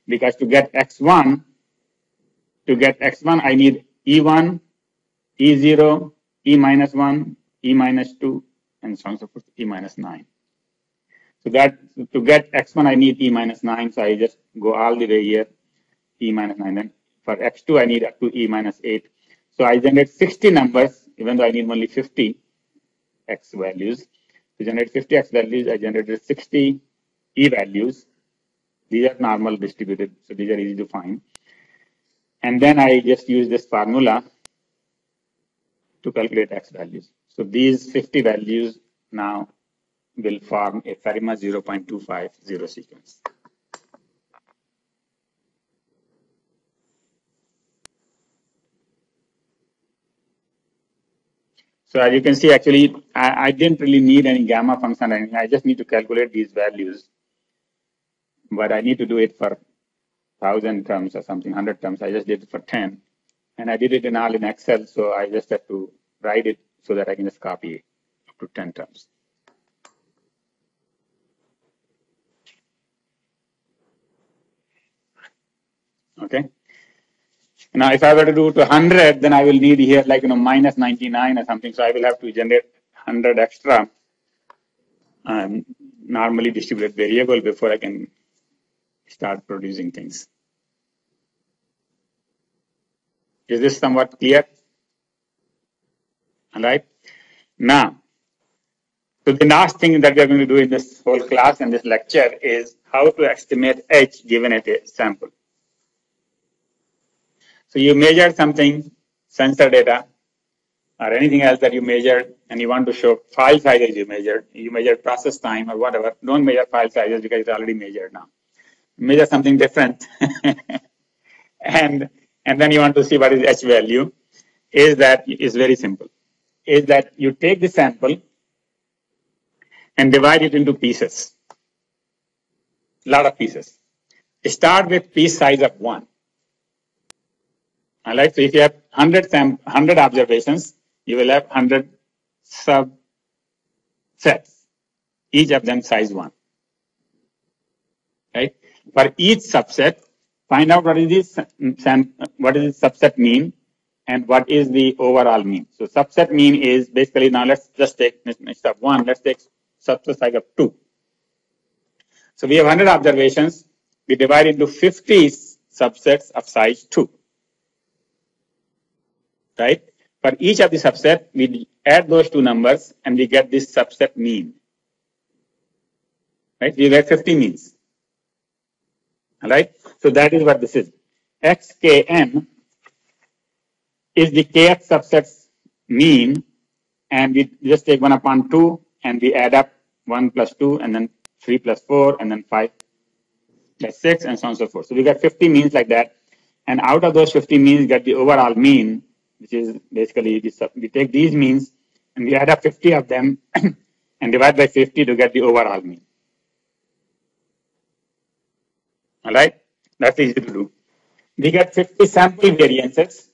because to get x1, I need E1, E0, E minus 1, E minus 2, and so on and so forth, E minus 9. So that to get x1, I need E minus 9. So I just go all the way here, E minus 9. Then for x2, I need up to E minus 8. So I generate 60 numbers, even though I need only 50 x values. To generate 50 x values, I generated 60 E values. These are normal distributed, so these are easy to find. And then I just use this formula to calculate x values. So these 50 values now will form a FARIMA 0.250 sequence. So as you can see, actually, I didn't really need any gamma function or anything. I just need to calculate these values. But I need to do it for 1,000 terms or something, 100 terms. I just did it for 10. And I did it all in Excel, so I just have to write it so that I can just copy it up to 10 terms. Okay. Now, if I were to do to 100, then I will need here like, minus 99 or something. So I will have to generate 100 extra normally distributed variable before I can start producing things. Is this somewhat clear? All right. Now, so the last thing that we are going to do in this whole class and this lecture is how to estimate H given at a sample. So you measure something, sensor data, or anything else that you measured, and you want to show file sizes you measured process time or whatever. Don't measure file sizes because it's already measured now. Measure something different. and then you want to see what is H value. Is very simple. Is that you take the sample and divide it into pieces. A lot of pieces. Start with piece size of 1. All right. So if you have 100 observations, you will have 100 subsets, each of them size 1. Right. For each subset, find out what is the subset mean and what is the overall mean. So subset mean is basically, now let's just take instead of 1, let's take subset size of 2. So we have 100 observations. We divide into 50 subsets of size 2. Right? For each of the subset, we add those two numbers and we get this subset mean. Right? We get 50 means. All right? So that is what this is. XKM is the kth subset's mean, and we just take 1 upon 2 and we add up 1 plus 2 and then 3 plus 4 and then 5 plus 6 and so on and so forth. So we get 50 means like that. And out of those 50 means, we get the overall mean, which is basically we take these means and we add up 50 of them and divide by 50 to get the overall mean. All right, that's easy to do. We get 50 sample variances.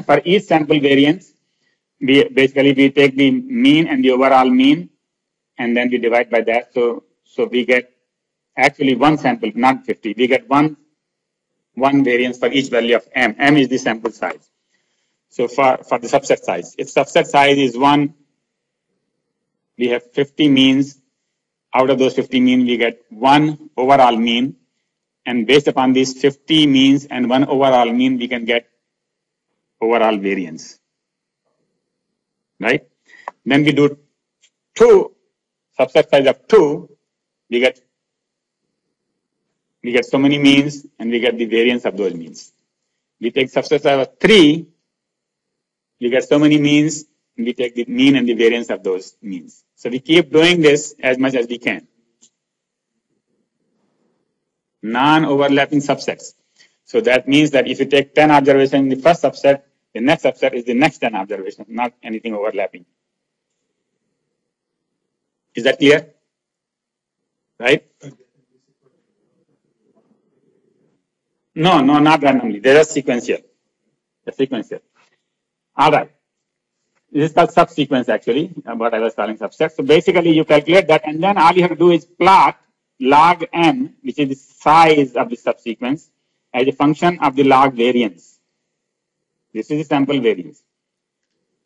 For each sample variance, we take the mean and the overall mean, and then we divide by that. So we get actually one sample, not 50. We get one variance for each value of m. M is the sample size. So for the subset size, if subset size is 1, we have 50 means. Out of those 50 means, we get one overall mean. And based upon these 50 means and one overall mean, we can get overall variance. Right? Then we do 2, subset size of 2, we get so many means and we get the variance of those means. We take subset size of 3, we get so many means, and we take the mean and the variance of those means. So we keep doing this as much as we can. Non-overlapping subsets. So that means that if you take 10 observations in the first subset, the next subset is the next 10 observations, not anything overlapping. Is that clear? Right? No, not randomly. They are sequential. They're sequential. All right. This is called subsequence actually, what I was calling subset. So basically you calculate that and then all you have to do is plot log n, which is the size of the subsequence, as a function of the log variance. This is the sample variance.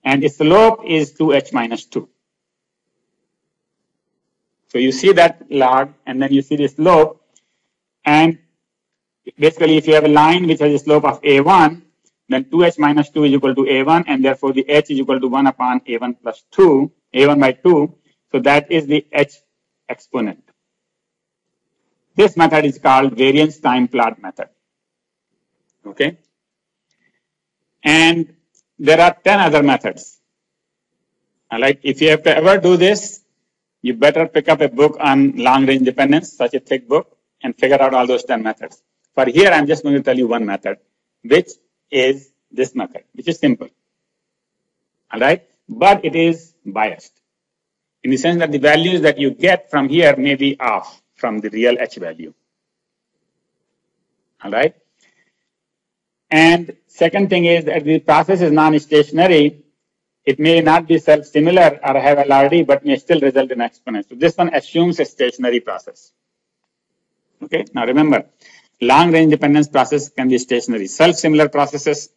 And the slope is 2h minus 2. So you see that log, and then you see the slope. And basically, if you have a line which has a slope of a1, then 2h minus 2 is equal to a1, and therefore the h is equal to 1 upon a1 plus 2, a1 by 2. So that is the h exponent. This method is called variance time plot method. Okay? And there are 10 other methods. Like if you have to ever do this, you better pick up a book on long range dependence, such a thick book, and figure out all those 10 methods. For here, I'm just going to tell you one method, which is this method, which is simple. All right? But it is biased in the sense that the values that you get from here may be off from the real h value. All right? And second thing is that the process is non-stationary. It may not be self-similar or have LRD, but may still result in exponent. So this one assumes a stationary process. Okay, now remember, long-range dependence process can be stationary. Self-similar processes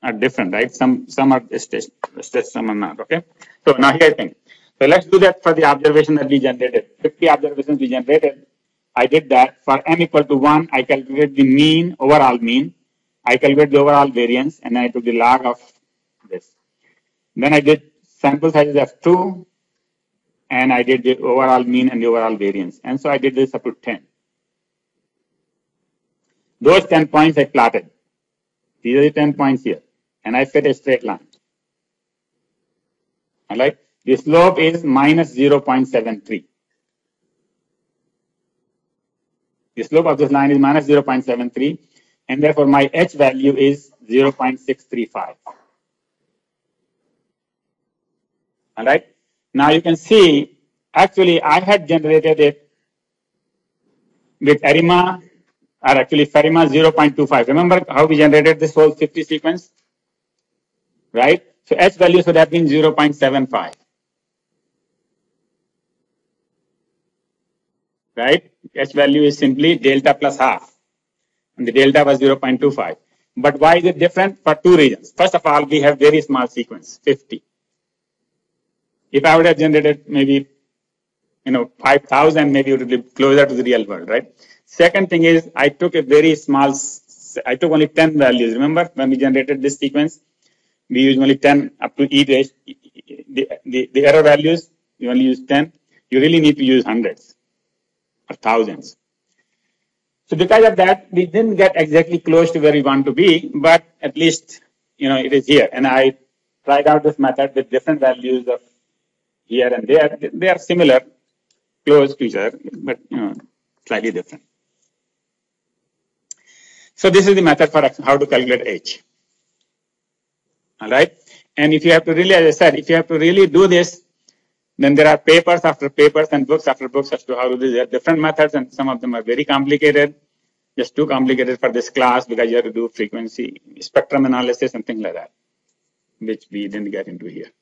are different, right? Some are stationary, some are not. Okay, so now here's the thing. So let's do that for the observation that we generated. 50 observations we generated. I did that. For m equal to 1, I calculated the mean, overall mean. I calculated the overall variance, and I took the log of this. Then I did sample sizes of 2, and I did the overall mean and the overall variance. And so I did this up to 10. Those 10 points I plotted. These are the 10 points here. And I fit a straight line. All right. The slope is minus 0.73. The slope of this line is minus 0.73. And therefore, my h value is 0.635. All right. Now you can see, actually, I had generated it with FARIMA, or actually FARIMA 0.25. Remember how we generated this whole 50 sequence? Right? So h value should have been 0.75. Right? H value is simply delta plus half. And the delta was 0.25. But why is it different? For two reasons. First of all, we have very small sequence, 50. If I would have generated maybe, 5,000, maybe it would be closer to the real world, right? Second thing is, I took a very small, I took only 10 values. Remember when we generated this sequence, we used only 10 up to e raised, the error values, you only use 10. You really need to use hundreds or thousands. So because of that, we didn't get exactly close to where we want to be, but at least, it is here. And I tried out this method with different values of here and there. They are similar, close to each other, but, slightly different. So this is the method for how to calculate H. All right. And if you have to really, as I said, if you have to really do this, then there are papers after papers and books after books as to how to do this. There are different methods, and some of them are very complicated, just too complicated for this class because you have to do frequency spectrum analysis and things like that, which we didn't get into here.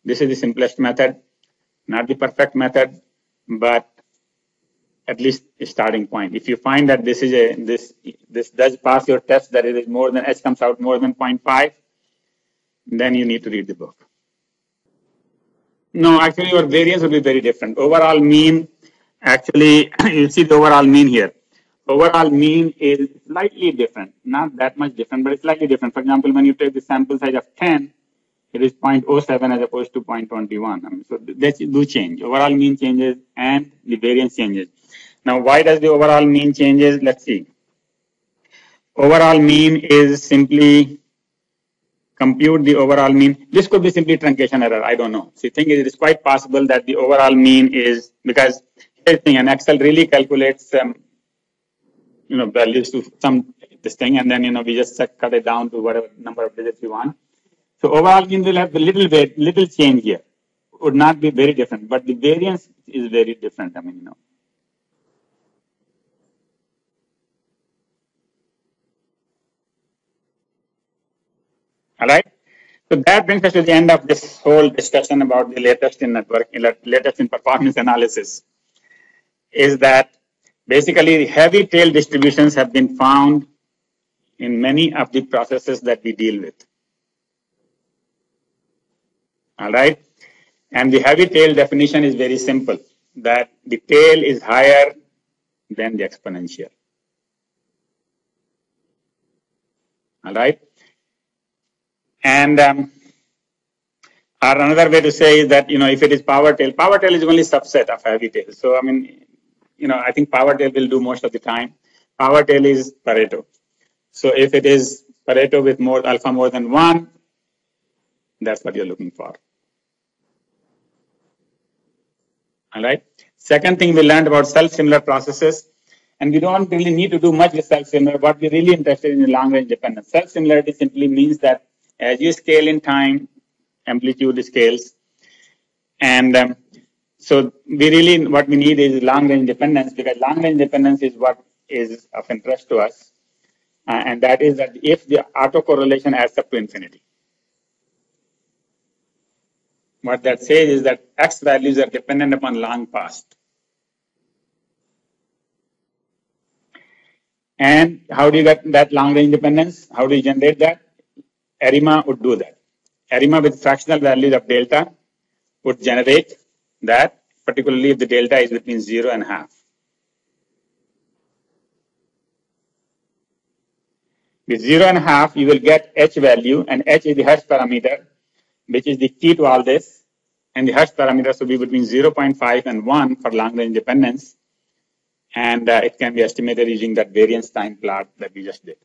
This is the simplest method, not the perfect method, but at least a starting point. If you find that this is this does pass your test, that it is more than H comes out more than 0.5, then you need to read the book. No, actually your variance will be very different. Overall mean, actually, you see the overall mean here. Overall mean is slightly different, not that much different, but it's slightly different. For example, when you take the sample size of 10, it is 0.07 as opposed to 0.21. So they do change. Overall mean changes and the variance changes. Now, why does the overall mean changes? Let's see. Overall mean is simply compute the overall mean. This could be simply truncation error. I don't know. So, the thing is, it is quite possible that the overall mean is because here's the thing, and Excel really calculates, values to this thing, and then we just cut it down to whatever number of digits we want. So overall mean will have a little change here. Would not be very different, but the variance is very different. All right. So that brings us to the end of this whole discussion about the latest in network, latest in performance analysis. is that basically heavy tail distributions have been found in many of the processes that we deal with. All right. And the heavy tail definition is very simple, that the tail is higher than the exponential. All right. And or another way to say is that, if it is power tail is only subset of heavy tail. So, I mean, I think power tail will do most of the time. Power tail is Pareto. So if it is Pareto with alpha more than 1, that's what you're looking for. All right. Second thing we learned about self-similar processes, and we don't really need to do much with self-similar. What we're really interested in is long-range dependence. Self-similarity simply means that as you scale in time, amplitude scales. And so what we need is long-range dependence, because long-range dependence is what is of interest to us. And that is that if the autocorrelation adds up to infinity. What that says is that X values are dependent upon long past. And how do you get that long range dependence? How do you generate that? FARIMA would do that. FARIMA with fractional values of delta would generate that, particularly if the delta is between 0 and half. With 0 and half, you will get H value, and H is the Hurst parameter, which is the key to all this. And the Hurst parameter should be between 0.5 and 1 for long-range dependence. And it can be estimated using that variance time plot that we just did.